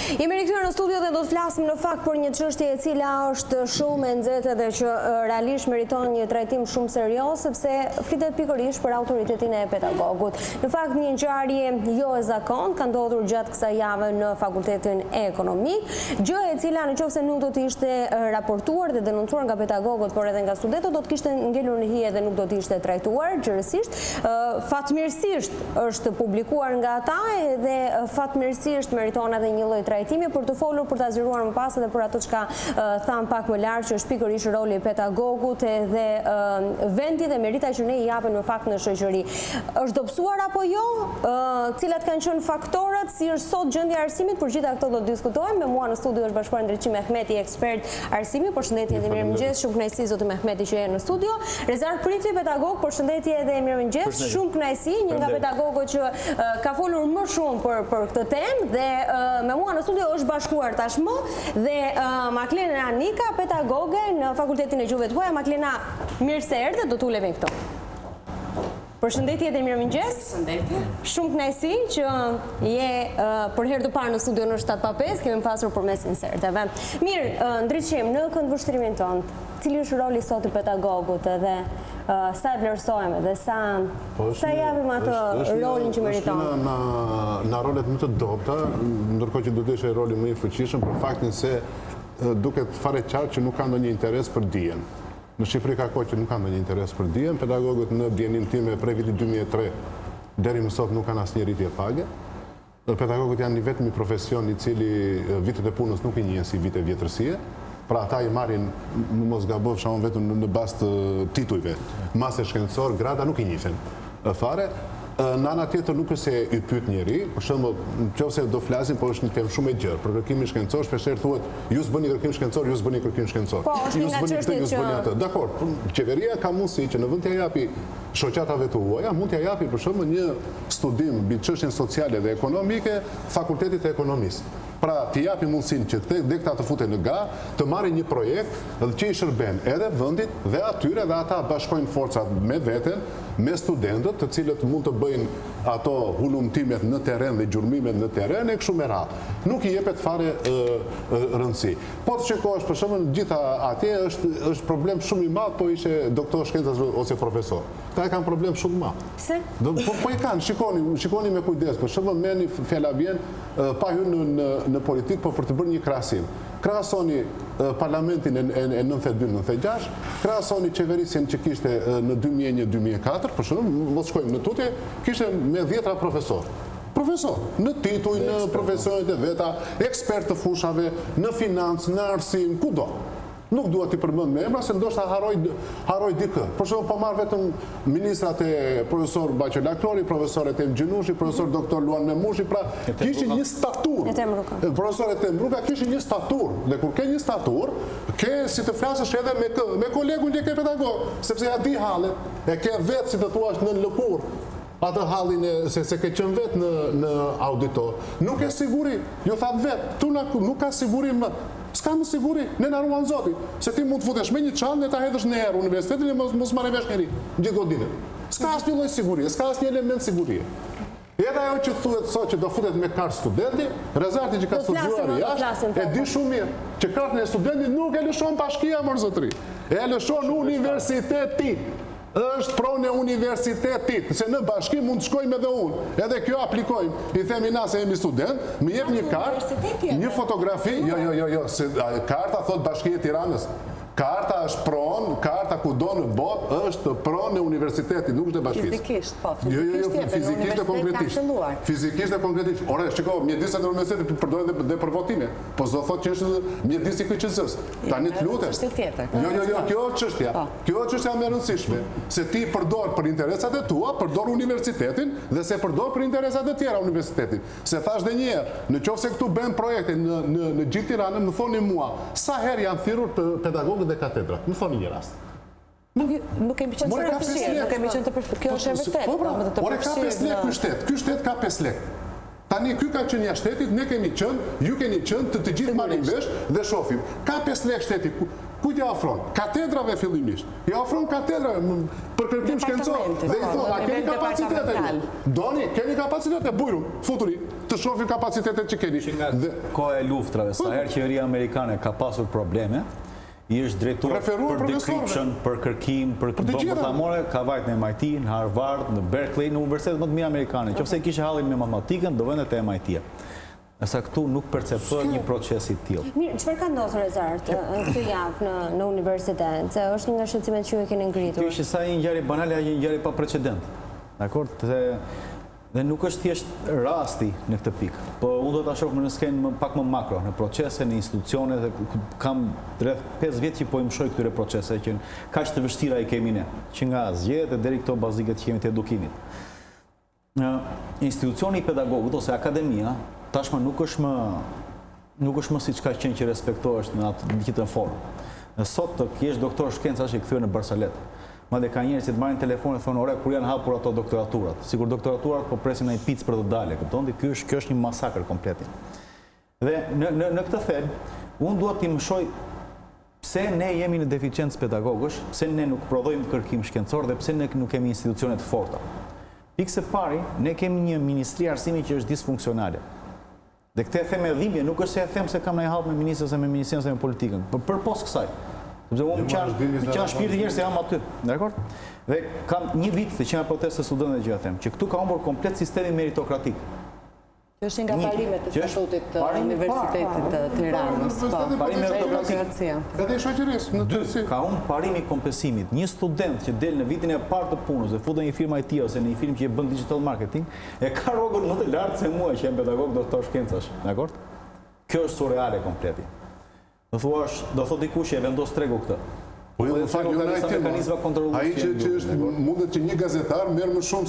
Jemi rikthyer në studio dhe do të flasim në fakt për një çështje e cila është shumë e nxehtë dhe që realisht meriton një trajtim shumë serioz, sepse flitet pikërisht për autoritetin e pedagogut. Në fakt, një ngjarje jo e zakontë ka ndodhur gjatë kësaj jave në Fakultetin Ekonomik, gjë e cila nëse nuk do të ishte raportuar dhe denoncuar nga pedagogët, por edhe nga studentët, do të kishte ngelur në hije dhe nuk do të ishte trajtuar gjërësisht. Fatmirësisht është publikuar nga ata dhe fatmirësisht meriton edhe një lloj trajtimi për të folur, për ta zgjeruar më pas edhe për atë çka tham pak më lart, që është pikërisht roli i pedagogut dhe vendi dhe merita që ne i japim në fakt në shoqëri. Është dobësuar apo jo? Cilat kanë qenë faktorët, si është sot gjendja e arsimit? Për gjitha këto do të diskutojmë. Me mua në studio është bashkuar Ndriçi Mehmeti, ekspert arsimi. Përshëndetje dhe mirëmëngjes. Shumë kënaqësi zoti Mehmeti që je në studio. Rezar Priti, pedagog, përshëndetje dhe mirëmëngjes. Shumë kënaqësi, një nga pedagogët që ka folur më shumë për këtë temë dhe me mua në studio është bashkuar tashmë dhe Maklena Anika, pedagoge në Fakultetin e Gjuhëve të Huaja. Maklena, mirë se erdhe, do t'ulemi këto. Përshëndetje dhe mirëmëngjes. Përshëndetje. Shumë kënaqësi që je për herë të parë në studio në 7:05, kemi pasur përmes inserteve. Mirë, Ndriçim, në këndvështrimin tonë, cili është roli sot i pedagogut edhe sa e vlerësojmë dhe sa japim atë rolin që meriton? Është në rolet më të dobta, ndërkohë që do të ishte roli më i fuqishëm për faktin se duket fare qartë që nuk ka ndonjë interes për dijen. Në Shqipëri ka kohë që nuk ka ndonjë interes për dijen. Pedagogët në djenin time prej vitit 2003 deri më sot nuk kanë asnjë rritje page. Pedagogët janë një vetëm profesion i cili vitet e punës nuk i njihen si vite vjetërsie. Pra ata i marrin, në mos gaboj, shumë vetëm në bazë të titujve. Mase shkencor, grada nuk i njihen fare. Në ana tjetër nuk është se i pyet njeri, për shembull, nëse do flasim, po është një temë shumë e gjerë. Për kërkimin shkencor, shpeshherë thuhet, ju s'bëni kërkim shkencor, ju s'bëni kërkim shkencor. Po, është një nga çështjet që Dakor, qeveria ka mundësi që në vend t'ia japi shoqatave të huaja, mund t'ia japi për shembull një studim mbi çështjen sociale dhe ekonomike Fakultetit të Ekonomisë. Pra, t'i japi mundësinë që dhe këta të futen në ga, të marrin një projekt dhe që i shërben edhe vendit dhe atyre dhe ata bashkojnë forcat me veten, me studentët, të cilët mund të bëjnë ato hulumtimet në terren dhe gjurmimet në terren e kështu me radhë. Nuk i jepet fare rëndësi. Po të shikosh, për shembull, gjitha atje është problem shumë i madh, po ishe doktor shkencës ose profesor. Këta e kanë problem shumë madh. Pse? Po i kanë, shikoni me kujdes. Për shembull, merrni fjala vjen pa hyrë në politikë, po për të bërë një krahasim. Krahasoni parlamentin e 92-96, krahasoni qeverisjen që kishte në 2001-2004, për shembull, mos shkojmë në tutje, kishte me 10 profesor, në tituj, në profesionet e veta, ekspert të fushave, në financë, në arsim, kudo. Nuk duhet t'i përmend me emra, se ndoshta haroj dikë. Për shembull, po marr vetëm ministrat e profesor Baqelaklori, profesorët e Gjinushi, profesor doktor Luan Memushi, pra kishin një statur. Profesorët e Mbruka kishin një statur, dhe kur ke një statur, ke si të flasësh edhe me kolegun që ke pedagog, sepse ja di hallet, e ke vetë si të thuash në lëkur. Atë hallin se ke qenë vetë në auditor. Nuk e siguri, ju thatë vetë, tu nuk ka siguri më. S'ka më siguri, ne na ruan Zoti, se ti mund të futesh me një çantë dhe ta hedhësh në erë universitetin e mos marrë vesh njëri, gjithë godinën. S'ka asnjë lloj sigurie, s'ka asnjë element sigurie. Edhe ajo që thuhet sot që do futet me kartë studenti, Rezarti që ka studiuar jashtë, e di shumë mirë që kartën e studentit nuk e lëshon bashkia më zotëri, e lëshon universiteti. Është pronë e universitetit, se në bashkim mund të shkojmë edhe unë, edhe kjo aplikojmë, i themi na se jemi student, më jep një kartë, një fotografi, jo, karta thot Bashkia e Tiranës. Karta është pronë, karta kudo në botë është pronë e universitetit, nuk është e bashkisë. Fizikisht, po, fizikisht e konkretisht. Fizikisht e konkretisht. Ore, shiko, mjediset e universitetit përdoren dhe për votime, po s'do thot që është mjedisi KQZ-s. Tani të lutesh. Jo, kjo është çështja. Kjo është çështja më e rëndësishme, se ti përdor për interesat e tua, përdor universitetin dhe se përdor për interesat e tjera universitetit. Se thash edhe një herë, nëse këtu bën projekte në gjithë Tiranën, më thoni mua, sa herë janë thirrur pedagogët dhe katedrat. Më thoni një rast. Nuk kemi qenë të përfshirë, nuk kemi qenë të përfshirë. Kjo është e vërtetë. Ore, ka 5 lekë ky shtet. Ky shtet ka 5 lekë. Tani ky ka qenë jashtë shtetit, ne kemi qenë, ju keni qenë, të gjithë marrim vesh dhe shohim. Ka 5 lekë shteti. kujt ja ofron? Katedrave fillimisht. Ja ofron katedrave për kërkim shkencor. Dhe i thonë, a keni kapacitete? Doni, keni kapacitete, bujrum, futuri, të shohin kapacitetet që keni. Nga koha e luftrave, sa herë qeveria amerikane ka pasur probleme, i është drejtuar për decryption, për kërkim, për bombë botërore, ka vajt në MIT, në Harvard, në Berkeley, në universitetet më të mira amerikane. Nëse kishe hallin me matematikën, do vendet e MIT-a. Nësa këtu nuk perceptohet një proces i tillë. Mirë, çfarë ka ndodhur Rezart këtë javë në universitet? Se është një nga shqetësimet që ju e keni ngritur. Kjo është sa një ngjarje banale, një ngjarje pa precedent. Dakor? Dhe nuk është thjesht rasti në këtë pikë. Po unë do ta shoh në skenë pak më makro, në procese, në institucione, dhe kam rreth 5 vjet që po i mshoj këtyre proceseve që kaq të vështira i kemi ne, që nga zgjedhjet deri këto baziket që kemi të edukimit. Institucioni i pedagogut ose akademia tashmë nuk është më siç ka qenë që respektohesh në atë gjithë formë. Sot të kesh doktor shkencash i kthyer në Barsalet. Madje ka njerëz që të marrin telefon e thonë, "Ore, kur janë hapur ato doktoraturat?" Sigur doktoraturat po presin një picë për të dalë, kupton? Ky është një masakër komplet. Dhe në këtë thelb, unë dua të mësoj pse ne jemi në deficiencë pedagogësh, pse ne nuk prodhojmë kërkim shkencor dhe pse ne nuk kemi institucione të forta. Pikë së pari, ne kemi një ministri e arsimit që është disfunksionale. Dhe këtë e them me dhimbje, nuk është se e them se kam ndonjë hall me ministrin ose me ministrinë ose me politikën, por përpos kësaj. Sepse unë më qanë shpirti njerëz se jam aty, dakor? Dhe kam një vit të që nga protestë studentëve që ja them, që këtu ka humbur komplet sistemi meritokratik. Kjo është nga parimet të statutit të Universitetit të Tiranës. Parimi meritokracia. Edhe i shoqërisë në tërësi. Ka humbur parimi kompensimit. Një student që del në vitin e parë të punës dhe futet në një firmë IT ose në një firmë që e bën digital marketing, e ka rrogën më të lartë se mua që jam pedagog doktor shkencash, dakor? Kjo është surreale kompleti. Do thot dikush e vendos tregu këtë. Po jo, në fakt jo ai që është mundet që një gazetar merr më shumë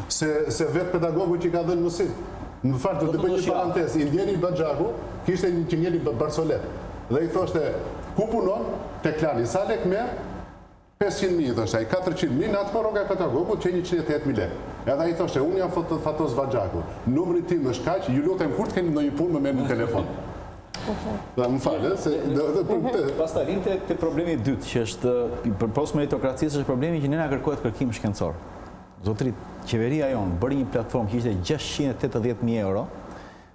se vetë pedagogu që ka dhënë mësim. Në fakt do të bëj një parantezë, Indieri Baxhaku kishte një qenjeli Barsolet. Dhe i thoshte, "Ku punon?" Te Klani. Sa lek merr? 500.000 thoshte ai, 400.000 në atë rroga e pedagogut që 180.000 lekë. Edhe ai thoshte, "Unë jam Fatos Baxhaku. Numri tim është kaq, ju lutem kur të keni ndonjë punë më merr në telefon." Dhe më falë, se... Pastaj lim të problemi dytë, që është, për pos meritokracisë, është problemi që ne na kërkohet kërkim shkencor. Zotrit, qeveria jonë bëri një platformë që ishte 680.000 euro,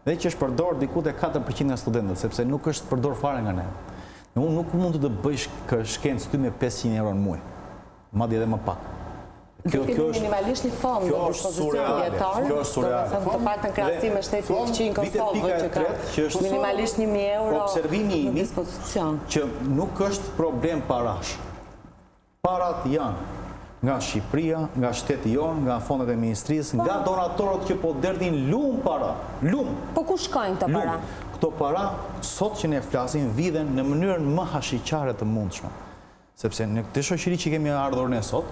dhe që është përdor diku te 4% nga studentët, sepse nuk është përdor fare nga ne. Unë nuk mund të bëjsh shkencë ty me 500 euro në muaj, madje edhe më pak. Kjo është minimalisht një fond në dispozicion vjetar, do të thënë të paktën krahasim me shtetin fqin Kosovë që ka minimalisht 1.000 euro në dispozicion. Që nuk është problem parash. Parat janë nga Shqipëria, nga shteti jonë, nga fondet e ministrisë, nga donatorët që po derdhin lumë para. Lumë. Po ku shkojnë këto para? Këto para, sot që ne flasim, vidhen në mënyrën më hashiqare të mundshme. Sepse në këtë shoqëri që kemi ardhur ne sot,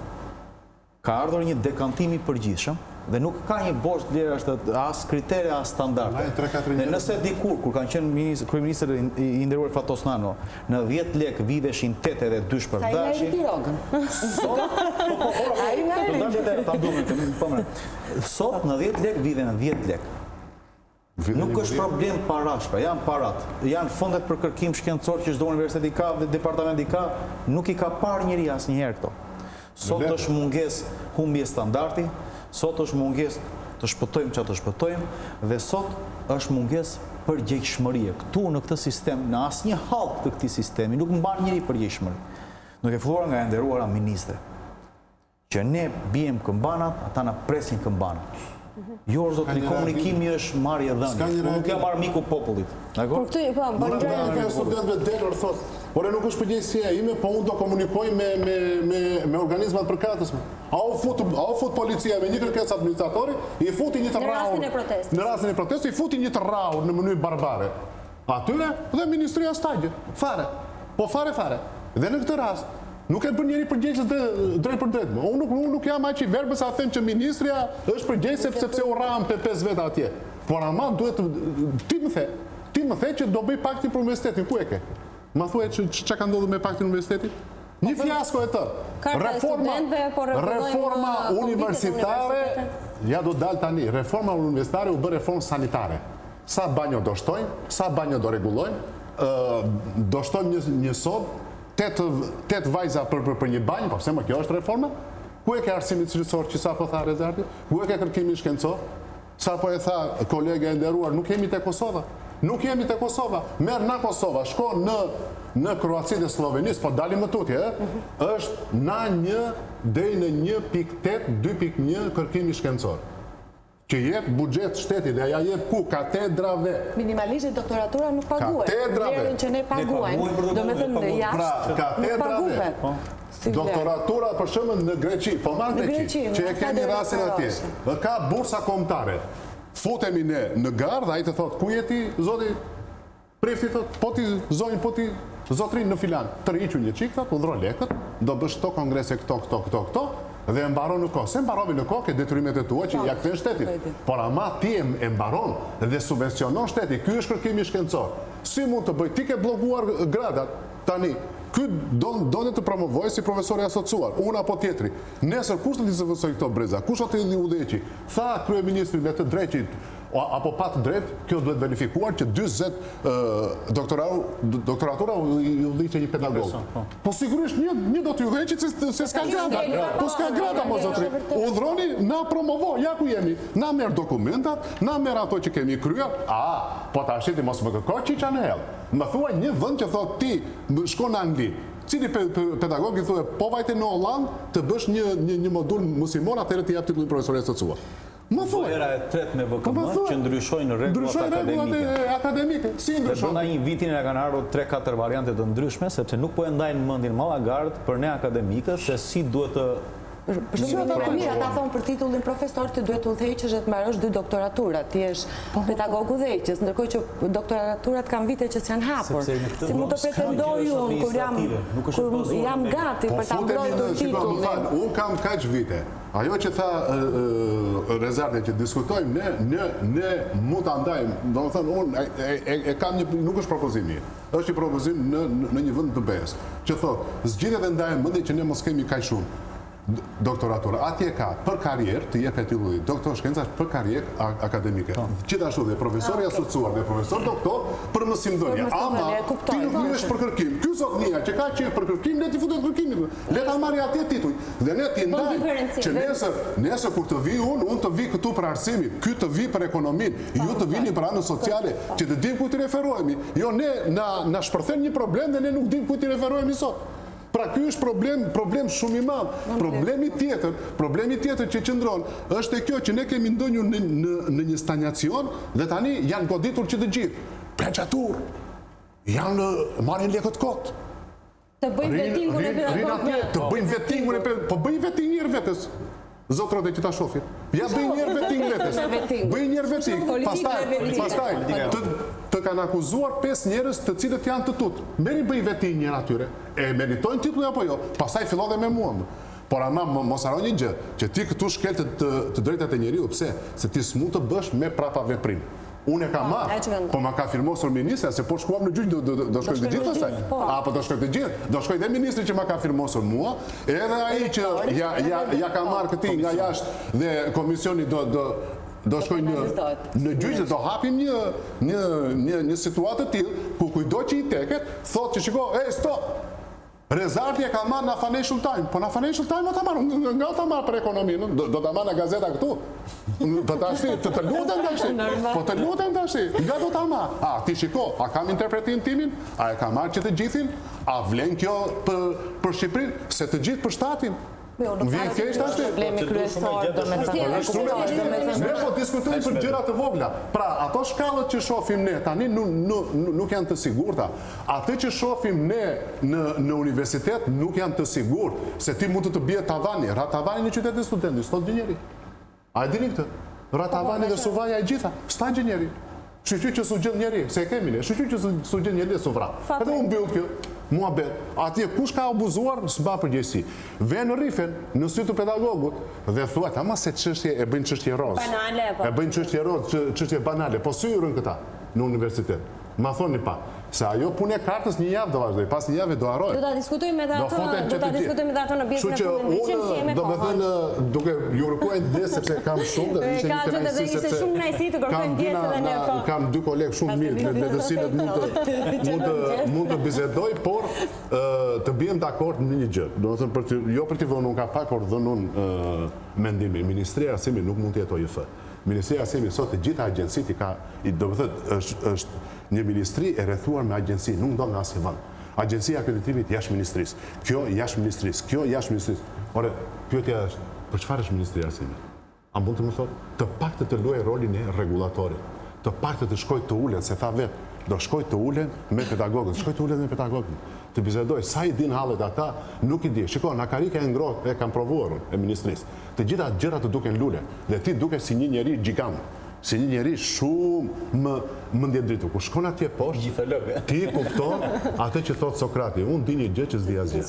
ka ardhur një dekantim i përgjithshëm dhe nuk ka një borxh vlerë as kritere as standarde. Dhe nëse dikur kur kanë qenë kryeministër i nderuar Fatos Nano, në 10 lekë vidheshin 8 edhe 2 për dashin. Sot në 10 lekë vidhen 10 lekë. Nuk është problem parash, janë parat. Janë fondet për kërkim shkencor që çdo universitet i ka dhe departament i ka, nuk i ka parë njëri asnjëherë këto. Sot është mungesë humbje standardi, sot është mungesë të shpëtojmë çfarë të shpëtojmë dhe sot është mungesë përgjegjshmërie. Këtu në këtë sistem, në asnjë hall të këtij sistemi nuk mban njëri përgjegjshmëri. Duke filluar nga e nderuara ministre, që ne bijem këmbanat, ata na presin këmbanat. Jo, zotri, komunikimi është marrje dhënie. Nuk jam armiku popullit. Por këtu po bën studentëve delor thotë, por nuk është përgjegjësia ime, po unë do komunikoj me organizmat përkatësme. A u fut policia me një kërkesë administratori, i futi një të rrahur. Në rastin e protestës i futi një të rrahur në mënyrë barbare. Atyre dhe ministria stagje. Fare. Po fare. Dhe në këtë rast nuk e bën njëri përgjegjës drejt për drejt. Unë nuk jam aq i verbës sa them që ministria është përgjegjëse sepse u rram pe 5 veta atje. Por ama duhet ti më the që do bëj paktin për universitetin, ku e ke? Ma thuaj çka ka ndodhur me paktin universitetit? Një fiasko e tërë. Reforma universitare, ja do dal tani, reforma universitare u bë reformë sanitare. Sa banjo do shtojnë, sa banjo do rregullojnë, do shtojnë një sod, 8 vajza për një banjë, po pse më kjo është reforma? Ku e ke arsimit cilësor që sa po tha Rezardi? Ku e ke kërkimin shkencor? Sa po e tha kolega e nderuar, nuk jemi te Kosova. Nuk jemi te Kosova. Merë na Kosova, shko në Kroaci dhe Slovenis, po dalim më tutje, është na deri në 1.8, 2.1 kërkimi shkencor. Që jep buxhet shtetit dhe ja jep ku? Katedrave. Minimalisht doktoratura nuk paguhet. Katedrave. Që ne paguajmë. Do me thënë në jashtë nuk paguhet. Doktoratura për shembull në Greqi, po marrë Greqi, që e kemi rastin atje. Dhe ka bursa kombëtare. Futemi ne në gardë, ai të thot, ku je ti, zoti? Prefti thot, po ti zonjë, po ti zotrin në filan. Tërhiqu një çik, thot, udhro lekët, do bësh këto kongrese këto, dhe e mbaron në kohë. Se mbarovi në kohë ke detyrimet e tua që ja kthen shtetit. Por ama ti e mbaron dhe subvencionon shteti. Ky është kërkimi shkencor. Si mund të bëj? Ti ke bllokuar gradat tani. Ky donë të promovoj si profesor i asociuar, unë apo tjetri. Nesër kush do t'i zëvendësoj këto breza? Kush do t'i udhëheqi? Tha kryeministri dhe të drejtit apo pa të drejt, kjo duhet verifikuar që 40 doktoratura i udhëheqë një pedagog. Po sigurisht një do t'i udhëheqi se s'ka grada. Po s'ka grada, mo zotri. Udhroni, na promovo, ja ku jemi. Na merr dokumentat, na merr ato që kemi kryer. Po tash ti mos më kërko qiqa në hell. Më thua një vend që thot ti shko në Angli. Cili pedagog i thua po vajte në Holland të bësh një modul muslimor, atëherë ti jap titullin profesor i asociuar. Më thua. Era e tretë me VKM që ndryshojnë rregullat akademike. Si ndryshojnë? Brenda një vitin e kanë ardhur 3-4 variante të ndryshme, sepse nuk po e ndajnë mendin mallagard për ne akademikët se si duhet të ata thonë për titullin profesor të duhet të udhëheqësh dhe të marrësh 2 doktoratura, ti je pedagog udhëheqës, ndërkohë që doktoraturat kanë vite që s'janë hapur. Si mund të pretendoj unë kur jam gati për ta mbrojtur titullin? Unë kam kaq vite. Ajo që tha Rezardi që diskutojmë, ne mund ta ndajmë. Domethënë unë e kam nuk është propozimi. Është një propozim në një vend të BE-s, që thotë, zgjidhet dhe ndajmë mendje që ne mos kemi kaq shumë doktoratura. Atje ka për karrierë të jepet titulli doktor shkencash për karrierë akademike. Gjithashtu dhe profesor i asociuar dhe profesor doktor për mësimdhënie. Ama ti nuk vjesh për kërkim. Ky zotnia që ka qenë për kërkim, le ti futet kërkimin. Le ta marrë atje titull. Dhe ne ti ndajmë që nesër kur të vi unë të vi këtu për arsimin, ky të vi për ekonominë, ju të vini për anën sociale, që të dim ku të referohemi. Jo ne na shpërthen një problem dhe ne nuk dim ku të referohemi sot. Pra ky është problem shumë i madh. Problemi tjetër që qëndron është kjo që ne kemi ndonjur në një stagnacion dhe tani janë goditur që të gjithë. Plagiatur. Janë marrin lekët kot. Të bëjnë vettingun e pedagogëve. Të bëjnë vettingun e pedagogëve. Po bëjnë vetting njëherë vetes. Zotrote që ta shohin. Ja bëjnë njëherë vetting vetes. Bëjnë njëherë vetting. Pastaj të kanë akuzuar 5 njerëz të cilët janë të tut. Merri bëj vetting njëra atyre. E meritojnë titullin apo jo? Pastaj fillon dhe me mua. Por ama mos haro një gjë, që ti këtu shkel të drejtat e njeriu, pse? Se ti s'mund të bësh me prapa veprim. Unë e kam marrë, po ma ka firmosur ministra, se po shkuam në gjyq, do shkoj të gjithë pastaj. Apo do shkoj të gjithë, do shkoj dhe ministri që ma ka firmosur mua, edhe ai që ja ka marrë këti nga jashtë dhe komisioni do shkoj në gjyq dhe do hapim një situatë të tillë ku kujdo që i teket, thotë që shiko, stop. Rezardi e ka marrë në Financial Times, po në Financial Times do ta marrë, nga ta marrë për ekonominë, do ta marrë në gazeta këtu. Të lutem tash. Po të lutem tash. Nga do ta marrë? Ti shiko, a kam interpretim timin? A e ka marrë që të gjithin? A vlen kjo për Shqipërinë? Se të gjithë për shtatin? Vjen keq tash problemi kryesor do me thënë. Ne po diskutojmë për gjëra të vogla. Pra, ato shkallët që shohim ne tani nuk janë të sigurta. Atë që shohim ne në universitet nuk janë të sigurt, se ti mund të bie tavani, ratavani në qytetin e studentit, s'ka inxhinieri. A e dini këtë? Ratavani dhe suvaja e gjitha, s'ka inxhinieri. Shqyqy që su gjën njeri, se e kemi ne, shqyqy që su gjën njeri su vra. Edhe unë bëllë kjo, mua bet, atje kush ka abuzuar, s'ba përgjësi. Ve në rifen, në sy të pedagogut, dhe thuat, ama se çështje e bëjnë çështje rozë. Banale, po. E bëjnë çështje rozë, çështje banale, po sy rën këta në universitet. Ma thoni pa, Se ajo punë e kartës një javë do vazhdoj, pas një javë do harroj. Do ta diskutojmë me ato në pjesën e fundit. Do me thënë, duke ju kërkuar ndjes sepse kam shumë dhe ishte një kënaqësi ishte shumë kënaqësi të kërkoj ndjes edhe ne po. Kam dy kolegë shumë mirë me të cilët mund të bisedoj, por të bijem dakord në një gjë. Do të thënë jo për të vënë unë ka pak, por dhënë unë mendimi. Ministria e Arsimit nuk mund të jetojë fë. Ministria e Arsimit sot të gjitha agjencitë ka, do të thënë, është një ministri e rrethuar me agjenci, nuk ndodh në asnjë vend. Agjencia e akreditimit jashtë ministrisë. Kjo jashtë ministrisë, kjo jashtë ministrisë. Ore, pyetja është, për çfarë është Ministria e Arsimit? A mund të më thotë, të paktën të luajë rolin e rregullatorit, të paktën të shkojë të ulet, se tha vetë, do shkojë të ulen me pedagogët, shkojë të ulet me pedagogët, të bisedoj, sa i din hallet ata, nuk i di. Shiko, na karika e ngrohtë e kam provuar e ministrisë. Të gjitha gjërat të duken lule, dhe ti dukesh si një njeri gjigant. Si një njeri shumë më ndjedritu. Kur shkon atje poshtë, ti kupton atë që thot Sokrati. Unë di një gjë që s'di asgjë.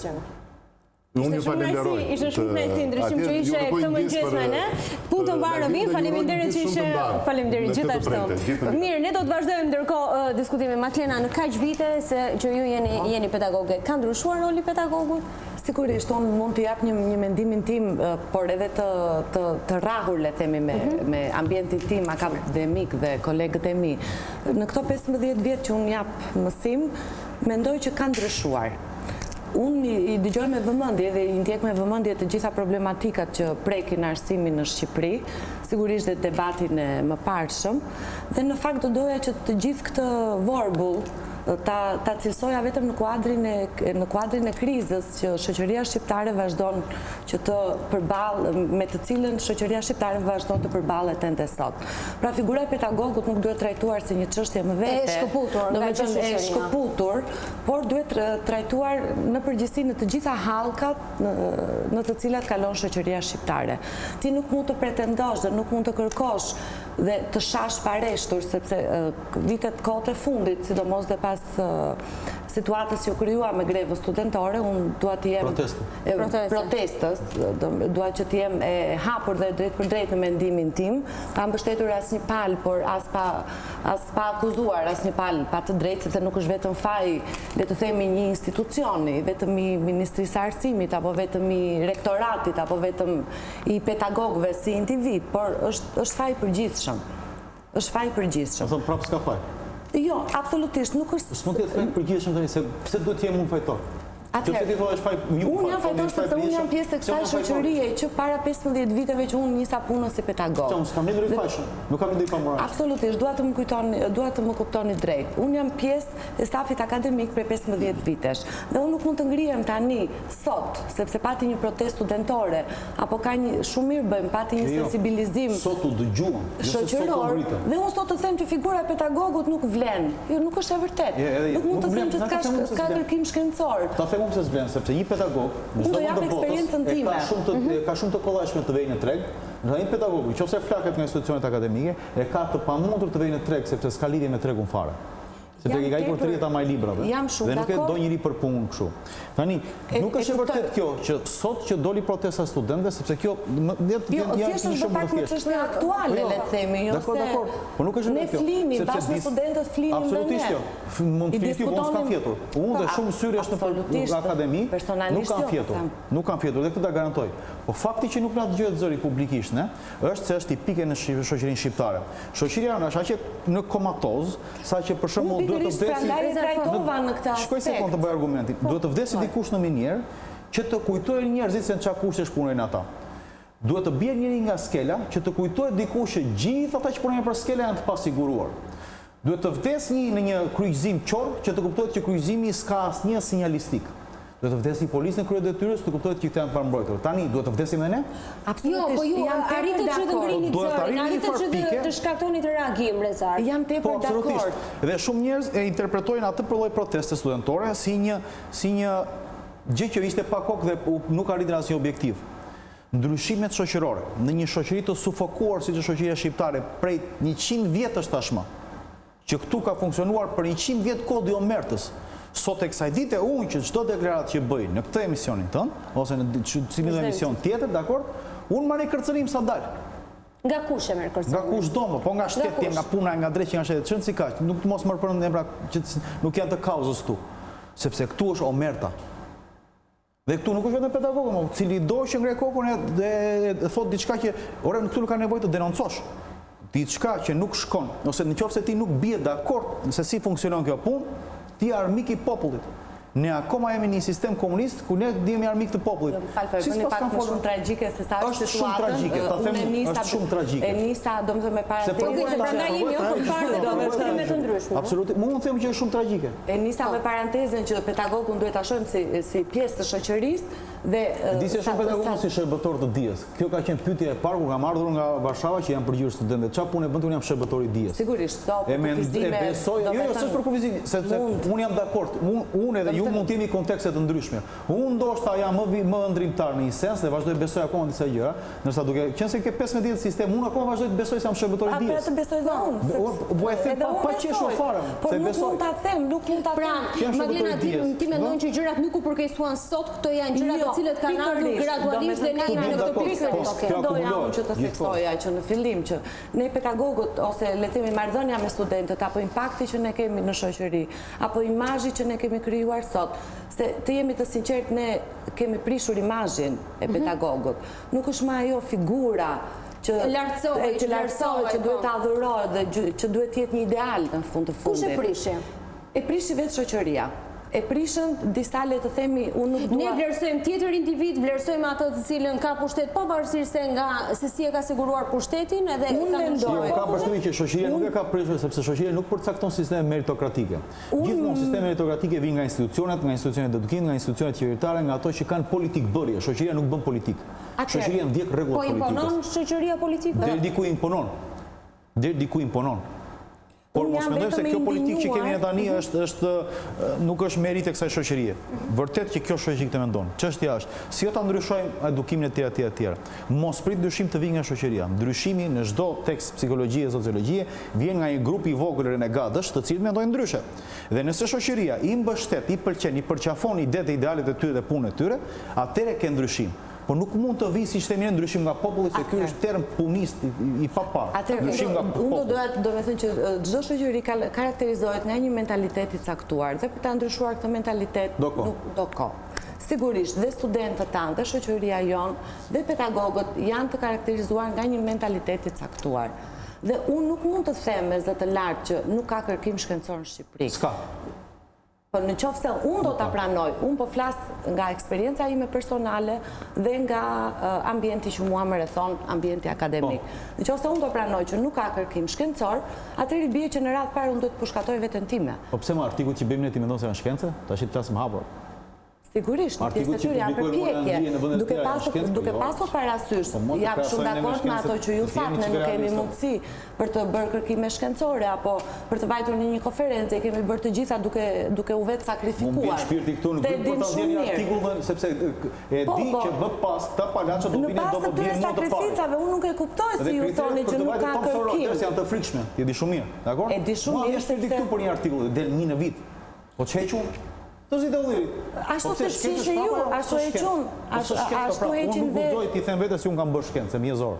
Unë ju falenderoj. Ishte shumë kënaqësi, ndryshim që ishe këtë mëngjes me ne. Punë të mbarë vin, faleminderit që ishe. Faleminderit gjithashtu. Mirë, ne do të vazhdojmë ndërkohë diskutimin me Maklena në kaq vite se që ju jeni pedagoge. Ka ndryshuar roli pedagogut? Sigurisht, unë mund të jap një mendimin tim, por edhe të rrahur, le themi, me ambientin tim akademik dhe kolegët e mi. Në këto 15 vjetë që unë jap mësim, mendoj që ka ndryshuar. Unë i dëgjoj me vëmendje dhe i ndjek me vëmendje të gjitha problematikat që prekin arsimin në Shqipëri, sigurisht dhe debatin e mëparshëm, dhe në fakt do doja që të gjithë këtë vorbull ta cilësoja vetëm në kuadrin e krizës që shoqëria shqiptare vazhdon që të me të cilën shoqëria shqiptare vazhdon të përballet ende sot. Pra figura e pedagogut nuk duhet trajtuar si një çështje më vete, e shkëputur, por duhet trajtuar në përgjithësi në të gjitha hallkat në të cilat kalon shoqëria shqiptare. Ti nuk mund të pretendosh dhe nuk mund të kërkosh dhe të shash pareshtur, sepse vitet kohët e fundit, sidomos dhe pas situatës që u kryua me grevën studentore, unë dua të jem protestës, dua që të jem e hapur dhe drejt për drejt në mendimin tim, pa mbështetur asnjë palë, por as pa akuzuar asnjë palë, pa të drejtë, sepse nuk është vetëm faji, le të themi, një institucioni, vetëm i Ministrisë së Arsimit, apo vetëm i rektoratit, apo vetëm i pedagogëve si individ, por është faji përgjithshëm. Është faji përgjithshëm. Thonë prapë s'ka faj. Jo, absolutisht, nuk është... S'mund të jetë faj përgjithshëm tani, se pse duhet të jem unë fajtor? Unë jam fajtor sepse unë jam pjesë të kësaj shoqërie që para 15 viteve që unë nisa punën si pedagog. Unë s'kam lindur i fajshëm, nuk kam lindur i pamoralshëm. Absolutisht, dua të më kuptoni drejt. Unë jam pjesë e stafit akademik për 15 vitesh. Dhe unë nuk mund të ngrihem tani sot, sepse pati një protestë studentore, apo ka një shumë mirë bëjmë, pati një sensibilizim sot u dëgjuam, shoqëror, dhe unë sot të them që figura e pedagogut nuk vlen. Jo, nuk është e vërtet. Nuk mund të them që s'ka kërkim shkencor. Se s'vlen, sepse një pedagog në çdo vend të botës ka shumë të kollajshme të vejë në treg, në një pedagog, nëse flaket nga institucionet akademike, e ka të pamundur të vejë në treg sepse s'ka lidhje me tregun fare. Sepse i ka ikur 30 maj librave dhe nuk e do njëri për punë kështu. Tani, nuk është e vërtet kjo që sot që doli protesta studentëve, sepse kjo thjesht është pak me çështje aktuale, le të themi, jo se ne flinim, bashkë me studentët flinim dhe ne. Absolutisht jo. Mund të flitë, unë s'kam fjetur. Unë dhe shumë syrjesh në akademi nuk kam fjetur. Nuk kam fjetur, dhe këtë ta garantoj. Po fakti që nuk na dëgjohet zëri publikisht, është se është tipike në shoqërinë shqiptare. Shoqëria është aq në komatoz, saqë për shembull duhet të vdesi. Shkoj se po të bëj argumentin. Duhet të vdesi dikush në minier që të kujtojnë njerëzit se në çfarë kushtesh punojnë ata. Duhet të bjerë njëri nga skela që të kujtojë dikush që gjithë ata që punojnë për skela janë të pasiguruar. Duhet të vdes një në një kryqëzim qor që të kuptohet që kryqëzimi s'ka asnjë sinjalistik. Duhet të vdesim policë në krye detyrës, të kuptohet që këta janë të parëmbrojtur. Tani duhet të vdesim edhe ne? Absolutisht. Jo, po ju arritët që të ngrini zërin, arritët që të shkaktoni të reagim, Rezar. Jam tepër dakord. Dhe shumë njerëz e interpretojnë atë për lloj proteste studentore si një gjë që ishte pa kokë dhe nuk arritin asnjë objektiv. Ndryshimet shoqërore në një shoqëri të sufokuar siç është shoqëria shqiptare prej 100 vjetësh tashmë, që këtu ka funksionuar për 100 vjet kohë diomertës. Sot e kësaj dite unë që çdo deklaratë që bëj në këtë emisionin tënd ose në cilin emision tjetër, dakord, unë marrë kërcënim sa dal. Nga kush e merr kërcënimin? Nga kush do më, po nga shteti, nga puna, nga drejtë që nga shteti, qënë si ka, nuk të mos mërë përnë emra që nuk janë të kauzës tu, sepse këtu është omerta. Dhe këtu nuk është vetëm pedagogë, cili do që ngre kokën dhe thot diçka që, ore, në këtu nuk ka nevojë të denoncosh. Diçka që nuk shkon, ose në qoftë se ti nuk bie dakord se si funksionon kjo punë, ti je armik i popullit. Ne akoma jemi në një sistem komunist ku ne jemi armik të popullit. Një pak më shumë tragjike se sa është shumë tragjike, ta them, është shumë tragjike. E nisa, domethënë me parantezë, prandaj jemi përpara dhe të ndryshme. Absolutisht, mund të them që është shumë tragjike. E nisa me parantezën që pedagogun duhet ta shohim si pjesë të shoqërisë dhe disi shumë pedagogun si shërbëtor të dijes. Kjo ka qenë pyetja e parë kur kam ardhur nga Varshava që jam përgjigjesh studentët. Çfarë punë bën unë jam shërbëtor i dijes. Sigurisht, këto kufizime. Jo, s'është për kufizim, sepse unë jam dakord. Unë edhe ju mund të jemi kontekste të ndryshme. Unë ndoshta jam më ndrimtar në një sens dhe vazhdoj besoj akoma disa gjëra, ndërsa duke qenë se ke 15 vjet sistem, unë akoma vazhdoj të besoj se jam shërbëtor i dijes. Atë të besoj dhe unë. Po e them pa qeshur fare. Por nuk mund ta them, nuk mund ta them. Pra, Maglena, ti mendon që gjërat nuk u përkeqësuan sot, këto janë gjërat të cilët kanë ardhur gradualisht dhe ne jemi në këtë pikë. Doja unë që të theksoja që në fillim që ne pedagogët ose le të themi marrëdhënia me studentët apo impakti që ne kemi në shoqëri apo imazhi që ne kemi krijuar sot, se të jemi të sinqertë ne kemi prishur imazhin e pedagogët. Nuk është më ajo figura që lartësohet, që duhet të adhurohet dhe që duhet të jetë një ideal në fund të fundit. Kush e prishi? E prishi vetë shoqëria. E prishën disa le të themi unë nuk dua. Ne vlerësojmë tjetër individ, vlerësojmë atë të cilën ka pushtet pavarësisht se nga se si e ka siguruar pushtetin edhe unë mendoj. Ka përshtypjen që shoqëria nuk e ka prishur sepse shoqëria nuk përcakton sisteme meritokratike. Gjithmonë sisteme meritokratike vijnë nga institucionet edukimit, nga institucionet qeveritare, nga ato që kanë politik bërje. Shoqëria nuk bën politik. Shoqëria ndjek rregullat politike. Po imponon shoqëria politike? Deri diku imponon. Deri diku imponon. Por mos mendoj se kjo politikë që kemi ne tani nuk është merit e kësaj shoqërie. Vërtet që kjo shoqëri këtë mendon. Çështja është, si ta ndryshojmë edukimin e tjera. Mos prit ndryshim të vijë nga shoqëria. Ndryshimi në çdo tekst psikologjie e sociologjie vjen nga një grup i vogël renegadësh, të cilët mendojnë ndryshe. Dhe nëse shoqëria i mbështet, i pëlqen, i përqafon ideat e idealet e tyre dhe punën e tyre, atëherë ke ndryshim. Po nuk mund të vijë sistemi ndryshim nga populli se ky është term punist i papar. Ndryshim nga populli. Unë do të thënë që çdo shoqëri karakterizohet nga një mentalitet i caktuar dhe për ta ndryshuar këtë mentalitet nuk do kohë. Sigurisht dhe studentët tanë, dhe shoqëria jonë, dhe pedagogët janë të karakterizuar nga një mentalitet i caktuar. Dhe unë nuk mund të them me zë të lartë që nuk ka kërkim shkencor në Shqipëri. S'ka. Por në qoftë se unë do ta pranoj, unë po flas nga eksperienca ime personale dhe nga ambienti që mua më rrethon, ambienti akademik. Në qoftë se unë do pranoj që nuk ka kërkim shkencor, atëherë bie që në radhë parë unë do të përshkatoj veten time. Po pse më artikujt që bëjmë ne ti mendon se janë shkencë? Tash i flasim hapur. Sigurisht, pjesë e tyre janë përpjekje, duke pasur parasysh, jam shumë dakord me ato që ju thatë, ne nuk kemi mundësi për të bërë kërkime shkencore, apo për të vajtur në një konferencë, kemi bërë të gjitha duke u vetë sakrifikuar. Mund bjen shpirti këtu, nuk bjen për të ndjen një artikull, sepse e di që bë pas të palaço do bine do më bjen më të parë. Unë nuk e kuptoj si ju thoni që nuk ka kërkim. Janë të frikshme, ti di shumë mirë, dakor? E di shumë mirë se këtu për një artikull, del një në vit. Po çhequn të zi të ullirit. Ashtu se shqishe ju, ashtu e qunë, ashtu e qenë dhe... Unë nuk gudzoj t'i them vete si unë kam bërë shkencë, mjezorë.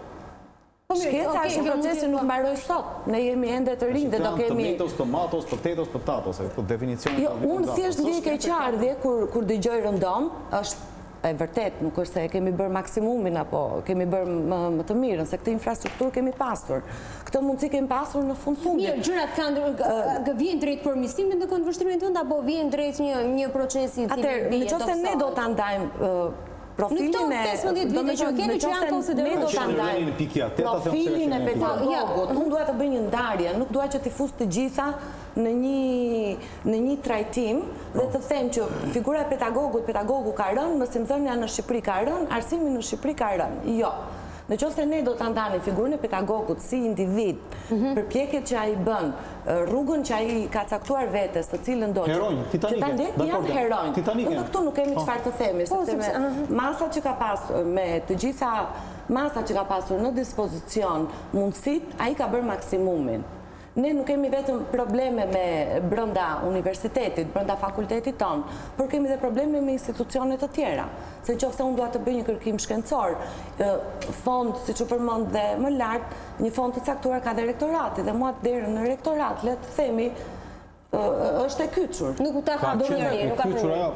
Shkenca është një proces që nuk mbaroj sot, ne jemi ende të rinj dhe do kemi... Tomatos, tomatos, potatoes, potatos, e këtë definicion... Jo, unë thjesht ndjek e qartë kur dëgjoj rëndom, është e vërtet, nuk është se kemi bërë maksimumin apo kemi bërë më të mirën, se këtë infrastrukturë kemi pasur. Këtë mundësi kemi pasur në fundit. Mirë, gjërat kanë vjen drejt përmirësimit në këndvështrimin tënd apo vjen drejt një procesi i cili atëherë, në qoftë se ne do ta ndajmë profilin e profilin e pedagogut, unë dua të bëj një ndarje, nuk dua që t'i fus të gjitha në një trajtim dhe të them që figura e pedagogu ka rënë, mësimdhënia në Shqipëri ka rënë, arsimi në Shqipëri ka rënë. Jo. Në qoftë se ne do ta ndani figurën e pedagogut si individ, përpjekjet që ai bën, rrugën që ai ka caktuar vetes, të cilën do që janë heronj. Në këtu nuk kemi çfarë të themi, sepse me masat që ka pasur, me të gjitha masat që ka pasur në dispozicion, mundësit, ai ka bërë maksimumin. ne nuk kemi vetëm probleme me brenda universitetit, brenda fakultetit tonë, por kemi dhe probleme me institucionet të tjera. Se nëse unë dua të bëj një kërkim shkencor, fond, siç u përmend dhe më lart, një fond të caktuar ka dhe rektorati dhe mua derën në rektorat, le të themi, është e kyçur. Nuk ta ka donjëri, nuk ka problem.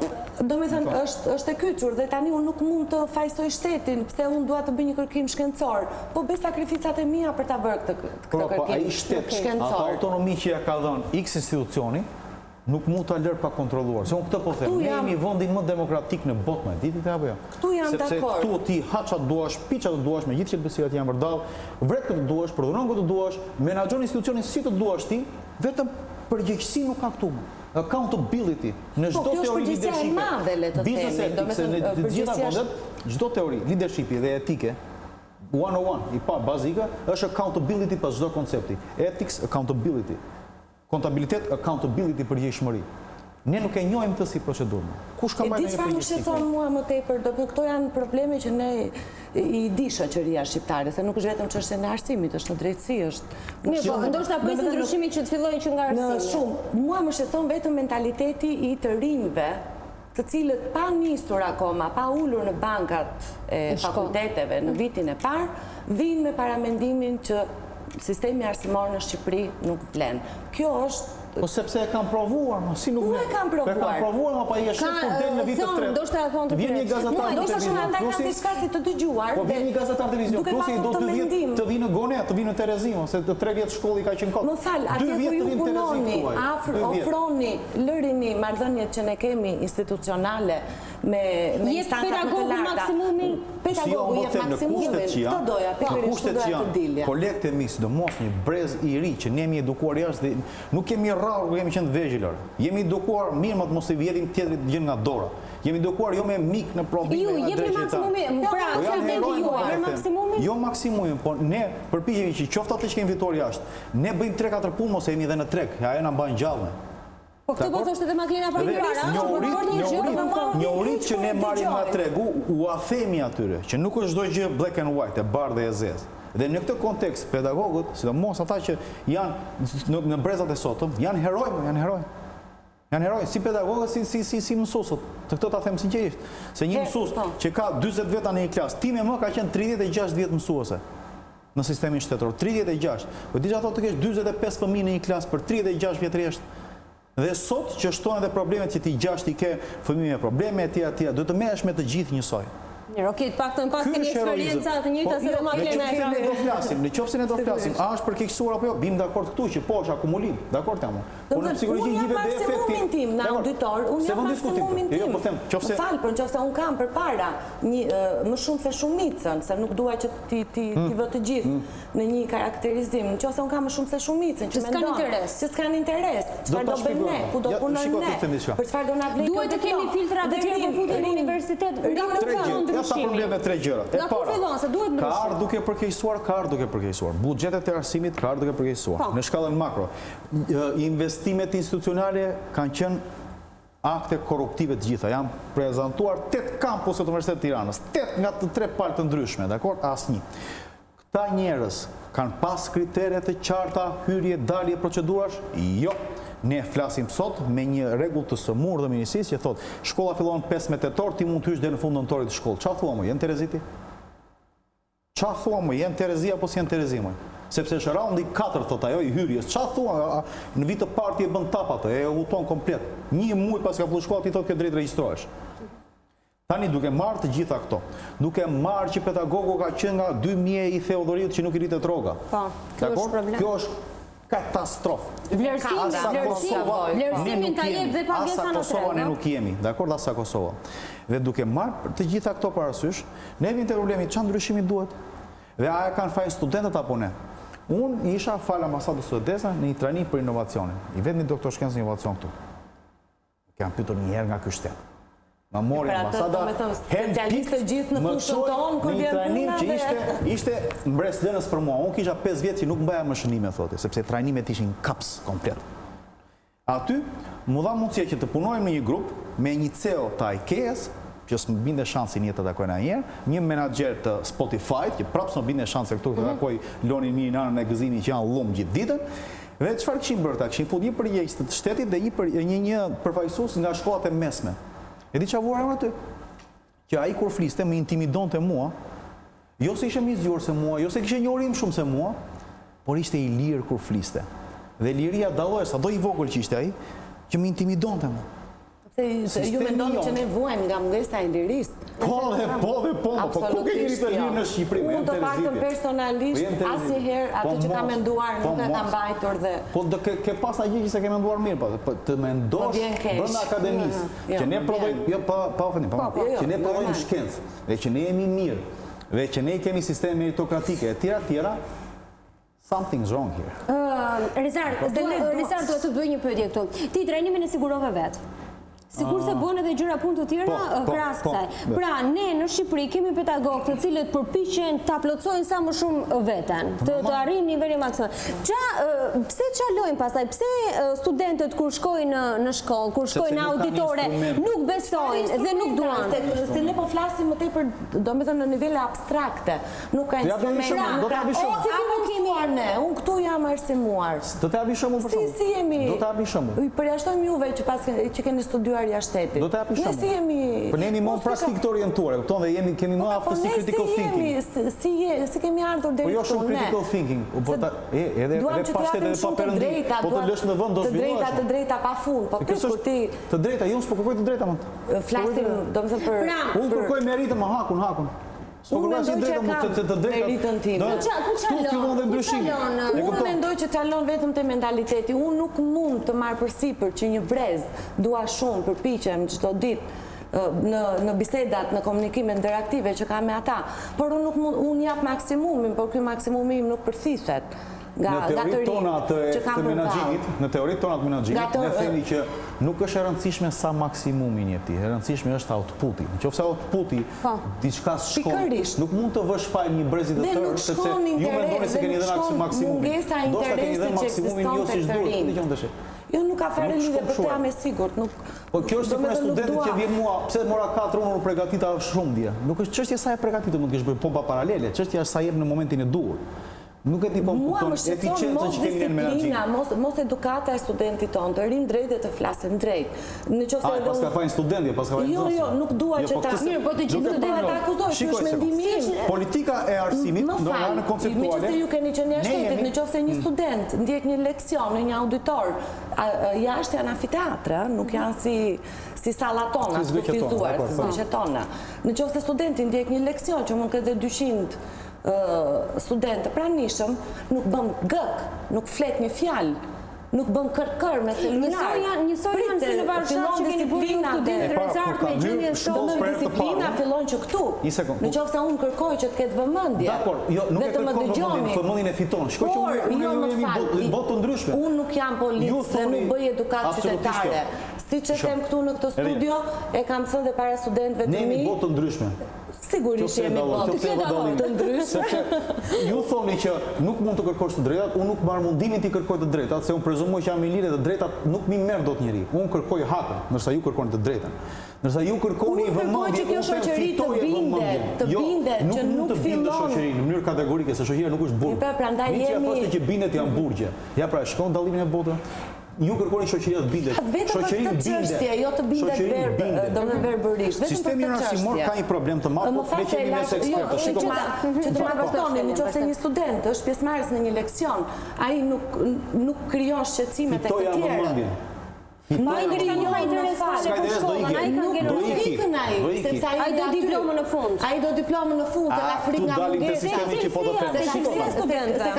Do me thënë, është e kyçur dhe tani unë nuk mund të fajsoj shtetin pse unë dua të bëj një kërkim shkencor, po bëj sakrificat e mia për ta bërë këtë kërkim ai shtet, shkencor. Ata autonomi që ja ka dhënë X institucioni, nuk mund ta lër pa kontrolluar. Se unë këtë po them, ne jemi vendin më demokratik në botë, më ditë apo jo? Këtu jam dakord. Sepse këtu ti ha çfarë duash, pi çfarë duash, me gjithë qelbësirat janë vërdall, vret këtë duash, prodhuron këtë duash, menaxhon institucionin si të duash ti, vetëm përgjegjësi nuk ka këtu. Accountability në çdo teori leadershipi. Business ethics në të gjitha vendet, çdo teori leadershipi dhe etike 101 i pa bazike është accountability pas çdo koncepti. Ethics, accountability. Kontabilitet, accountability, përgjegjësi. Ne nuk e njohim këtë si procedurë. Kush ka marrë një përgjegjësi? Më shqetëson mua më tepër, do të këto janë probleme që ne i di shoqëria shqiptare, se nuk është vetëm çështja e arsimit, është në drejtësi, është. Mirë, po ndoshta presin ndryshimin që të fillojë që nga arsimi. Shumë. Mua më shqetëson vetëm mentaliteti i të rinjve, të cilët pa nisur akoma, pa ulur në bankat e fakulteteve në vitin e parë, vinë me paramendimin që sistemi arsimor në Shqipëri nuk vlen. Kjo është. Po sepse e kam provuar, si nuk vlen. Ku e kam provuar? E kam provuar, ma pa i e shef kur del në vitë të tretë. Ndoshta e thonë të Vjen një gazetar në televizion. Ndoshta ata kanë diçka si të dëgjuar. Po vjen një gazetar në televizion, plusi do të vjen të vinë në Gone, të vinë në Terezin, ose të 3 vjet shkolli ka qenë kot. Më fal, atje ku ju punoni, ofroni, lërini marrëdhëniet që ne kemi institucionale me instancat më të larta. Pedagogu jep maksimumin. Këtë doja, pikërisht këtë doja të dilja. Kolekte mi, sidomos një brez i ri që ne jemi edukuar jashtë dhe nuk kemi rrallë, kemi qenë vegjëllar. Jemi edukuar mirë, më të mos i vjetim tjetrit gjën nga dora. Jemi edukuar jo me mik në provime. Ju jepni maksimumin. Pra, jepni maksimumin. Jo maksimumin, po ne përpiqemi që qoftë atë që kemi fituar jashtë, ne bëjmë 3-4 punë mos jemi edhe në treg. Ajo na mban gjallë. Po këtë po thoshte te makinera për para, një urit që ne marrim nga tregu, u a themi atyre, që nuk është çdo gjë black and white, e bardhë dhe e zezë. Dhe në këtë kontekst, pedagogët, sidomos ata që janë në brezat e sotëm, janë heroj. Janë heroj, si pedagogët, si mësusët. Të këtë ta them sinqerisht. Se një mësus që ka 40 veta në një klasë, ti me më ka qenë 36 vjetë mësuese në sistemin shtetëror. 36. Po diçka thotë të kesh 45 fëmijë në një klasë për 36 vjet rresht. Dhe sot që shtohen dhe problemet që ti gjashtë i ke fëmijë me probleme, etj, do të merresh me të gjithë njësoj. Mirë, okay, të paktën pas keni eksperjenca të njëjta se makinera e kanë. Në qoftë se ne do flasim, a është përkeqësuar apo jo? Bim dakord këtu që po është akumulim. Dakord jam. Po në psikologjin një vetë efekti. Tim në auditor, unë jam maksimumin tim. Jo, po them, qoftë fal, por nëse un kam përpara më shumë se shumicën, se nuk dua që ti vë të gjithë në një karakterizim. Nëse un kam më shumë se shumicën, që mendon se s'kan interes, çfarë do bëjmë ne, ku do punojmë ne? Për çfarë do na vlen? Duhet të kemi filtra të tjerë për futjen në universitet. Nga Ja ta probleme 3 gjëra. E para, ka ardhur duke përkeqësuar, buxhetet e arsimit ka ardhur duke përkeqësuar. Në shkallën makro, investimet institucionale kanë qenë akte korruptive të gjitha. Janë prezantuar 8 kampuse të Universitetit të Tiranës, 8 nga të 3 palë të ndryshme, dakord? Asnjë. Këta njerëz kanë pas kritere të qarta hyrje, dalje procedurash? Jo. Ne flasim sot me një rregull të sëmurë dhe ministrisë që thotë shkolla fillon 15 tetor, ti mund të hysh deri në fund nëntorit të shkollës. Çfarë thua më, janë Tereziti? Çfarë thua më, janë Terezi apo si janë Terezi më? Sepse është raundi 4 thot ajo i hyrjes. Çfarë thua, në vit të parë ti e bën tap atë, e huton komplet. Një muaj pas ka filluar shkolla ti thotë ke drejt regjistrohesh. Tani duke marrë të gjitha këto, duke marrë që pedagogu ka qenë nga 2000 i Theodoriut që nuk i rritet rroga. Po, kjo është problem. Kjo është katastrofë. Vlerësimin ta jep dhe pagesa në Kosova ne nuk jemi, dakord, asa Kosova. Dhe duke marrë të gjitha këto parasysh, ne vjen te problemi çfarë ndryshimi duhet. Dhe a e kanë fajin studentët apo ne? Unë isha fal ambasadës suedeze në një trajnim për inovacionin. I vetmi doktor shkencë inovacion këtu. Kam pyetur një herë nga ky shtet. Ma mori ambasada, specialistë gjithë në fushën tonë, kur vjen puna që ishte mbresdënës për mua. Unë kisha 5 vjet që nuk mbaja më shënime, thotë, sepse trajnimet ishin kaps komplet. Aty, mu dha mundësia që të punojmë në një grup me një CEO të IKEA-s, që s'më binde shansin jetë të takojnë a njerë, një menaxher të Spotify, që prapë s'më binde shansin këtu të takoj Lonin Mirinanën e Gëzimi që janë lumë gjithë ditën, Dhe çfarë kishin bërë ta? Kishin futur një përgjegjës të shtetit dhe një përfaqësues nga shkollat e mesme. E di çfarë vuan aty? Që ai kur fliste më intimidonte mua, jo se ishte më i zgjuar se mua, jo se kishte një urim shumë se mua, por ishte i lirë kur fliste. Dhe liria dalloi sado i vogël që ishte ai, që më intimidonte mua. Ju mendoni që ne vuajmë nga mungesa e lirisë? Po, po ku ke njëri të lirë në Shqipëri? Unë të paktën personalisht asnjëherë atë që ka menduar nuk e ka mbajtur dhe po do ke pas gjë që se ke menduar mirë, po të mendosh brenda akademisë, që ne provojmë, jo pa ofendim, që ne provojmë shkencë, dhe që ne jemi mirë, dhe që ne kemi sisteme meritokratike e tjera, something's wrong here. Rizar, duhet të bëj një pyetje këtu. Ti trajnimin e sigurove vetë. Sigur se bën edhe gjëra punë të tjera krahas kësaj. Pra, ne në Shqipëri kemi pedagogë të cilët përpiqen ta plotësojnë sa më shumë veten, të arrijnë nivelin maksimum. Pse çalojnë pastaj? Pse studentët kur shkojnë në shkollë, kur shkojnë në auditore, nuk besojnë dhe nuk duan? Se ne po flasim më tepër, domethënë në nivele abstrakte. Nuk ka instrumente. Do ta bëj shumë. Si kemi ne? Unë këtu jam arsimuar. Do ta bëj shumë për shkak. Si jemi? Do ta bëj shumë. I përjashtojmë juve që keni studiuar jashtë shtetit. Do ta japim shumë. Ne si jemi. Po ne jemi më praktik të orientuar, kupton, dhe kemi më aftësi critical thinking. Si kemi ardhur deri këtu ne. Po jo shumë critical thinking, po edhe pas edhe pa perëndim. Po të lësh në vend do zhvillohesh. Të drejta pafund, po kjo ti të drejta, jo s'po kërkoj të drejta më. Flasim, domethënë për unë kërkoj meritën më hakun. Unë mendoj që ka meritën time. Unë mendoj që çalon vetëm te mentaliteti. Unë nuk mund të marr përsipër që një brez dua shumë, përpiqem çdo ditë në bisedat, në komunikimet interaktive që kam me ata, por unë jap maksimumin, por ky maksimumi im nuk përthiset. Në teoritë tona të menaxhimit, ne themi që nuk është e rëndësishme sa maksimumi i njëti, e rëndësishme është outputi. Nëse outputi diçka shkon, nuk mund të vësh fal një brezit të tërë, sepse ju mendoni se keni dhënë maksimumin. Do të keni dhënë maksimumin jo siç duhet. Jo, nuk ka fare lidhje për ta me sigurt, nuk. Po kjo është për studentin që vjen mua, pse mora 4 unë përgatita shumë dje. Nuk është çështje sa e përgatitur, mund të kesh bërë pompa paralele, çështja është sa jep në momentin e duhur. Nuk e di po eficiencën që kemi në menaxhim. Mos edukata e studentit tonë, të rim drejt dhe të flasin drejt. Nëse edhe pas ka fajin studenti, pas ka fajin nxënës. Jo, nuk dua që ta mirë, po të gjithë studentët akuzojnë, ky është mendimi im. Politika e arsimit do të në konceptuale. Meqenëse ju keni qenë jashtë shtetit, nëse një student ndjek një leksion në një auditor, jashtë janë amfiteatre, nuk janë si sallat tona, kufizuar, si tona. Nëse studenti ndjek një leksion që mund të ketë 200 studentë pranishëm, nuk bën gëk, nuk flet një fjalë, nuk bën kërkër me celular. Njësoj janë si në Varshavë që keni bërë studentë rezervë me gjendje shumë. Disiplina fillon që këtu. Nëse unë kërkoj që të ketë vëmendje. Dakor, jo, nuk e kërkon vëmendjen e fiton. Shkoj që unë jemi botë të ndryshme. Unë nuk jam policë dhe nuk bëj edukatë qytetare. Siç e them këtu në këtë studio, e kam thënë dhe para studentëve të mi. Ne jemi botë të ndryshme. Sigurisht jemi botë të ndryshme. Ju thoni që nuk mund të kërkosh të drejtat, unë nuk marr mundimin të kërkoj të drejtat, se unë prezumoj që jam i lirë dhe drejtat nuk mi merr dot njëri. Unë kërkoj hakun, ndërsa ju kërkoni të drejtën. Ndërsa ju kërkoni vëmendje, unë shoqëri të bindet që nuk fillon shoqëri në mënyrë kategorike, se shoqëria nuk është burg. Prandaj jemi që bindet janë burgje. Ja pra, shkon dallimin e botës. Ju kërkoni shoqëria të bindet. Vetëm këtë çështje, jo të bindet verbërisht. Sistemi arsimor ka një problem të madh, po ne kemi mes ekspertë. Që të marrë kuptoni, nëse një student është pjesëmarrës në një leksion, ai nuk krijon shqetësimet e të tjerë. Ma i krijon një interesante për shkollën, ai ka ngjerë sepse ai do diplomën në fund. Ai do diplomën në fund, ka frik nga mungesa. Se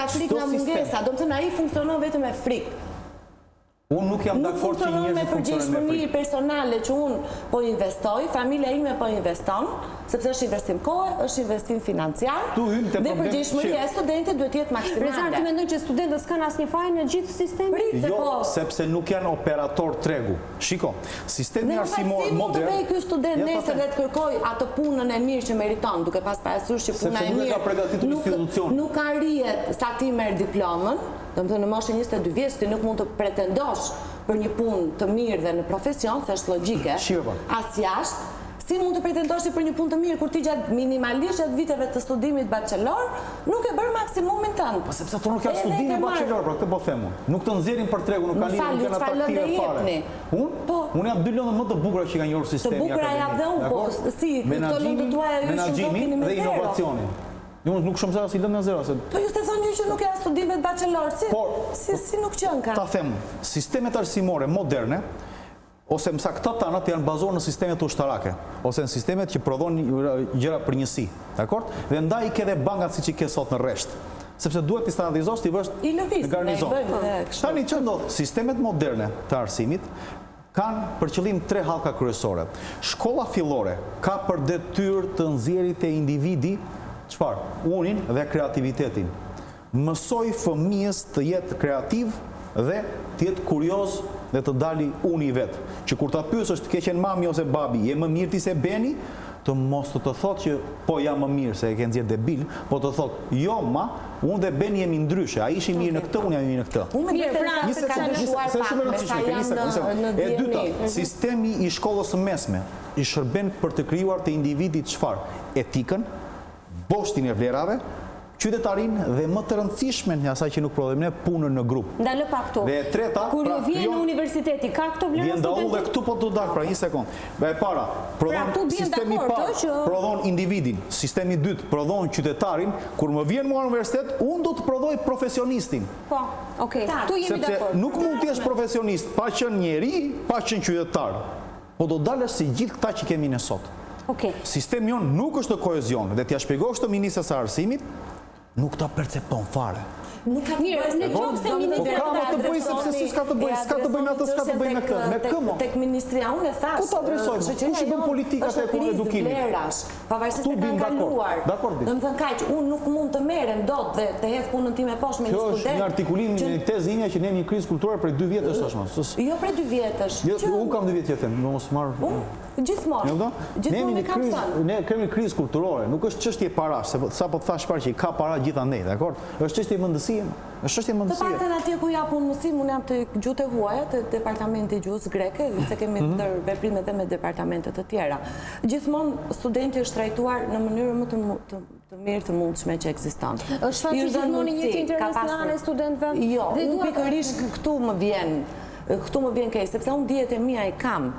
ka frik nga mungesa, do të thënë ai funksionon vetëm me frikë. Unë nuk jam dakord që njerëzit me përgjegjësi personale që unë po investoj, familja ime po investon, sepse është investim kohë, është investim financiar, dhe përgjegjësia e studentit duhet jetë maksimale. Rezar, ti mendon që studentët s'kan asnjë fajin në gjithë sistemin? Jo, sepse nuk janë operator tregu. Shiko, sistemi arsimor modern. Dhe nuk ky student nesër dhe të kërkoj atë punën e mirë që meriton, duke pas parasysh që puna e mirë nuk ka rrihet sa ti merr diplomën. Domethënë në moshën 22 vjeç ti nuk mund të pretendosh për një punë të mirë dhe në profesion, se është logjike. As jashtë, Si mund të pretendosh për një punë të mirë kur ti gjatë minimalisht gjatë viteve të studimit bachelor nuk e bërë maksimumin tënd. Po sepse ato nuk janë studime bachelor, pra këtë po them unë. Nuk të nxjerrin për tregun, nuk kanë lidhje me atraktive fare. Unë jap dy lëndë më të bukura që ka njohur sistemi akademik. Të bukura jap dhe unë, po si këto lëndë tuaja ju menaxhimin dhe inovacionin. Unë nuk shumë se si lëndë zero. Po ju të thonë që nuk janë studimet bachelor, si nuk qënë ka? Ta them, sistemet arsimore moderne ose mësaktët tanët janë bazuar në sistemet ushtarake, ose në sistemet që prodhon gjëra për njësi, dakord? Dhe ndaj i ke dhe bankat si që i ke sot në resht, sepse duhet të standardizosh të i vësht në garnizon. Tani që ndodhë, sistemet moderne të arsimit kanë për qëllim 3 hallka kryesore. Shkolla fillore ka për detyrë të nxjerrit e individi, çfarë? Unin dhe kreativitetin. Mësoj fëmijës të jetë kreativ dhe të jetë kurioz dhe të dali unë i vetë. Që kur ta pyesësh të ke qenë mami ose babi, je më mirë ti se Beni, të mos të thotë që po jam më mirë se e ke nxjerr debil, po të thotë jo ma, unë dhe Beni jemi ndryshe, ai ishi mirë në këtë, unë jam mirë në këtë. E dyta, sistemi i shkollës së mesme i shërben për të krijuar të individit çfarë? Etikën, boshtin e vlerave, qytetarin dhe më të rëndësishme në asaj që nuk prodhojmë ne, punën në grup. Ndalë pak këtu. Dhe treta, kur ju vjen në universiteti, ka këto vlera studentët? Vjen dhe këtu po të dalë, pra një sekund. E para, prodhon sistemi parë, prodhon individin, sistemi dytë, prodhon qytetarin, kur më vjen mua në universitet, unë do të prodhoj profesionistin. Po, okej, tu jemi dakord. Sepse nuk mund të jesh profesionist pa qenë njeri, pa qenë qytetar, po do dalësh si gjithë këta që kemi ne sot. Sistemi jonë nuk është të kohezion, dhe t'ja shpjegosh të ministres së arsimit, nuk ta percepton fare. Nuk ka mirë, në qoftë se ministria të bëjë sepse si s'ka të bëjë, s'ka të bëjë me atë, s'ka të bëjë me këtë. Me këmo. Tek ministria unë e thash. Ku ta adresojmë? Kush i bën politikat e edukimit? Pavarësisht se kanë kaluar. Domethënë kaq, unë nuk mund të merrem dot dhe të hedh punën time poshtë me një student. Kjo është një artikulim në një tezë ime që ne një krizë kulturore prej 2 vjetësh tashmë. Jo prej 2 vjetësh. Unë kam 2 vjet që them, mos marr. Gjithmonë. Ne kemi krizë kulturore, nuk është çështje parash, se sa po të thash parë që ka para gjithandej, dakor? Është çështje mendësie. Është çështje mendësie. Të paktën atje ku jap unë mësim, unë jam të gjuhë huaja të departamenti i gjuhës greke, se kemi ndër veprime edhe me departamente të tjera. Gjithmonë studenti është trajtuar në mënyrë më të mirë të mundshme që ekziston. Është fakt që gjithmonë një të internacionale studentëve? Jo, unë pikërisht këtu më vjen keq, sepse unë dijet e mia i kam.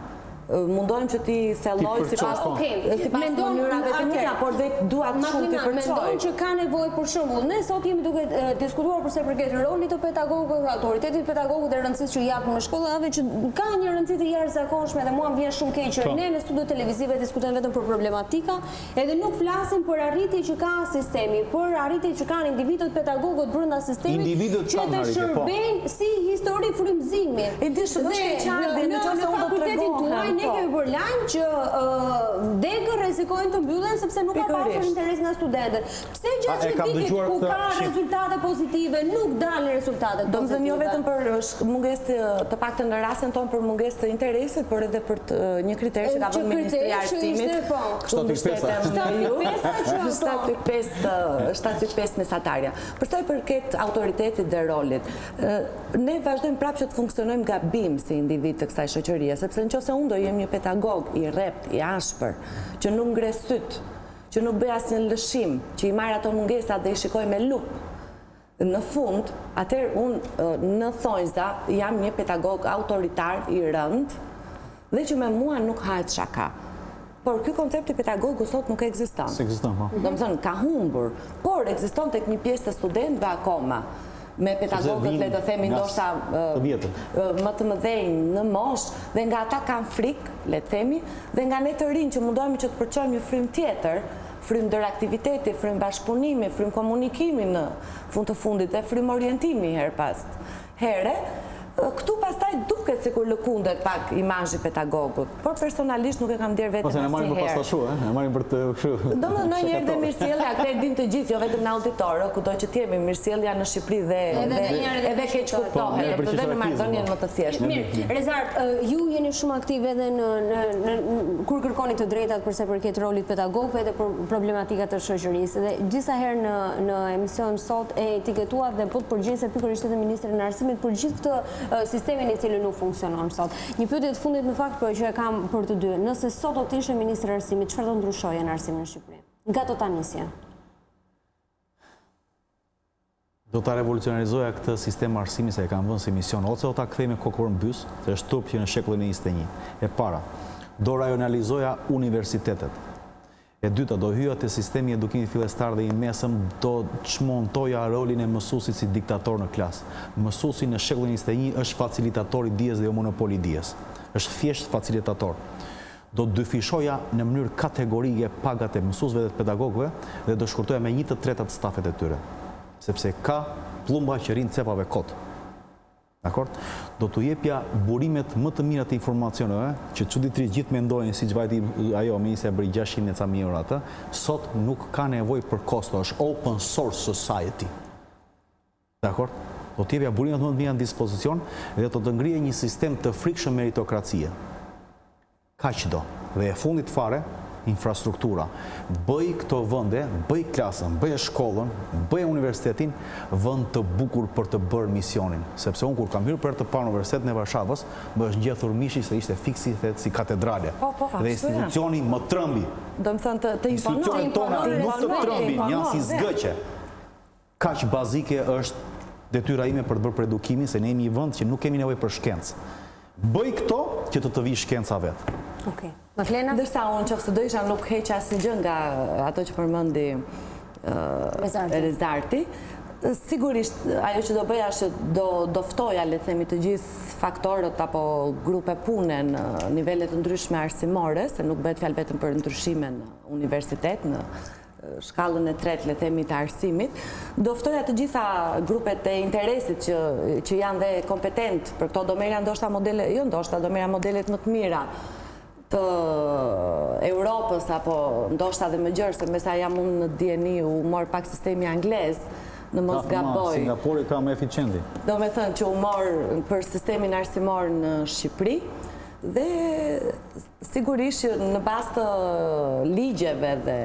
Mundohem që ti thelloj sipas mënyrave të mia, por dhe dua të shumë të përçoj. Mendon që ka nevojë për shembull, ne sot jemi duke diskutuar për sa i përket rolit të pedagogëve, autoritetit pedagogët dhe rëndësisë që japin në shkollave, që ka një rëndësi të jashtëzakonshme dhe mua më vjen shumë keq që ne në studiot televizive diskutojmë vetëm për problematika, edhe nuk flasim për arritje që ka sistemi, për arritje që kanë individët pedagogët brenda sistemit, që të shërbejnë si histori frymëzimi. E di shumë është e qartë dhe në çfarë do të tregoj. Ne kemi bërë lajm që degë rrezikojnë të mbyllen sepse nuk ka pasur interes nga studentët. Pse gjatë vitit ku ka rezultate pozitive nuk dalin rezultatet? Domethënë jo vetëm për mungesë të paktën në rastin tonë për mungesë të interesit, por edhe për një kriter që ka vënë Ministria e Arsimit. 7.5 mesatarja. Për sa i përket autoritetit dhe rolit, ne vazhdojmë prapë që të funksionojmë gabim si individ të kësaj shoqërie, sepse nëse unë do jem një pedagog i rrept, i ashpër, që nuk ngre syt, që nuk bëj asnjë lëshim, që i marr ato mungesat dhe i shikoj me lupë, në fund, atëherë unë në thonjza jam një pedagog autoritar i rënd dhe që me mua nuk hahet shaka. Por ky koncept i pedagogu sot nuk ekziston. S'ekziston, po. Domethënë ka humbur, por ekziston tek një pjesë të studentëve akoma. Me pedagogët, le të themi, ndoshta më të mëdhenj në moshë, dhe nga ata kanë frikë, le të themi, dhe nga ne të rinj që mundohemi që të përçojmë një frym tjetër, frym ndër aktiviteti, frym bashkëpunimi, frym komunikimi në fund të fundit dhe frym orientimi her pas here. Këtu pastaj duket sikur lëkundet pak imazhi pedagogut, por personalisht nuk e kam ndier vetëm asnjëherë. Po se ne marrim për pastashu, e marrim për të kështu. Domethënë ndonjëherë dhe mirësjellja, këtë e dim të gjithë, jo vetëm në auditorë, kudo që t'jemi, mirësjellja në Shqipëri dhe edhe keq kuptohet, edhe në marrëdhënien më të thjeshtë. Mirë, Rezart, ju jeni shumë aktiv edhe kur kërkoni të drejtat përsa përket rolit pedagogëve dhe për problematikat të shoqërisë. Dhe disa herë në emision sot e etiketuat dhe po të përgjigje pikërisht edhe Ministri i Arsimit për gjithë këtë sistemin i cili nuk funksionon sot. Një pyetje të fundit në fakt që e kam për të dy. Nëse sot do të ishe ministri i arsimit, çfarë do ndryshoje në arsimin në Shqipëri? Nga do ta nisje? Do ta revolucionarizoja këtë sistem arsimi se e kam vënë si mision, ose do ta kthej me kokë për mbys, se është turp që në shekullin e 21. E para, do rajonalizoja universitetet. E dyta, do hyja te sistemi i edukimit fillestar dhe i mesëm, do çmontoja rolin e mësuesit si diktator në klasë. Mësuesi në shekullin e 21 është facilitator i dijes dhe jo monopol i dijes. Është thjesht facilitator. Do dyfishoja në mënyrë kategorike pagat e mësuesve dhe të pedagogëve dhe do shkurtoja me 1/3 të stafet e tyre. Sepse ka plumba që rinë cepave kot. Dakor? Do t'u jepja burimet më të mira të informacioneve, që çuditërisht gjithë mendojnë siç vajti ajo ministra e bëri 600 ca mijë euro atë, sot nuk ka nevojë për kosto, është open source society. Dakor? Do t'jepja burimet më të mira në dispozicion dhe do të ngrije një sistem të frikshëm meritokracie. Kaq do. Dhe e fundit fare, infrastruktura. Bëj këto vënde, bëj klasën, bëj shkollën, bëj universitetin, vënd të bukur për të bërë misionin. Sepse unë kur kam hyrë për të parë Universitetin e Varshavës, më është ngjethur mishi se ishte fiksi si katedrale. Dhe institucioni më trëmbi. Do më thënë të institucionet tona nuk të trëmbin, janë si zgëqe. Kaq bazike është detyra ime për të bërë për edukimin, se ne jemi një vend që nuk kemi nevojë për shkencë. Bëj këto që të vi shkenca vetë. Okej. Maklena? Ndërsa unë qoftë do isha nuk heq asnjë gjë nga ato që përmendi Rezarti. Sigurisht, ajo që do bëja është do ftoja, le të themi, të gjithë faktorët apo grupe pune në nivelet të ndryshme arsimore, se nuk bëhet fjalë vetëm për ndryshime në universitet, në shkallën e tretë, le të themi, të arsimit. Do ftoja të gjitha grupet e interesit që janë dhe kompetent për këto, do merja ndoshta modele, jo ndoshta, do merja modelet më të mira të Europës, apo ndoshta dhe më gjërë, se me sa jam unë në DNI u morë pak sistemi anglez, në mos gaboj. Singapuri ka më eficienti. Do me thënë që u morë për sistemin arsimor në Shqipëri, dhe sigurisht që në bazë të ligjeve dhe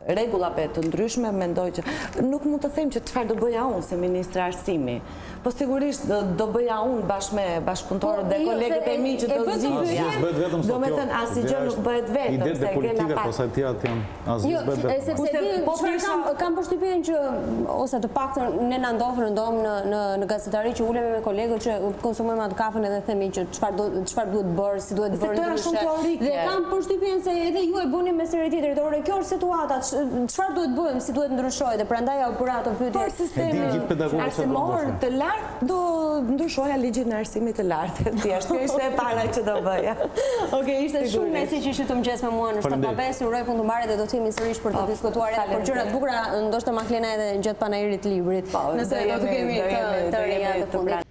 rregullave të ndryshme, mendoj që nuk mund të them që çfarë do bëja unë si ministra arsimi, po sigurisht do bëja unë bashkë me bashkëpunëtorët dhe kolegët e mi që do zgjidhja. Do me thënë asnjë gjë nuk bëhet vetëm, se kena politike, pak. po sa të tjerat janë asgjë bëhet vetëm. Sepse kam përshtypjen që, ose të paktën ne na ndodh në gazetari që ulemi me kolegët që konsumojmë atë kafën edhe themi që çfarë duhet bërë, si duhet bërë ndryshe. Dhe kam përshtypjen se edhe ju e bëni me seri tjetër, drejtore, kjo është situata, çfarë duhet bëjmë, si duhet ndryshojë, dhe prandaj ajo për ato pyetje. Por sistemi arsimor të lartë do ndryshoja ligjin e arsimit të lartë. Thjesht kjo ishte e para që do bëja. Okej, ishte shumë mesi që ishte të mëngjes me mua në 7:05, uroj punë të mbarë dhe do të jemi sërish për të diskutuar për gjëra të bukura, ndoshta Maklena edhe gjatë panairit të librit. Nëse do të kemi të reja të fundit.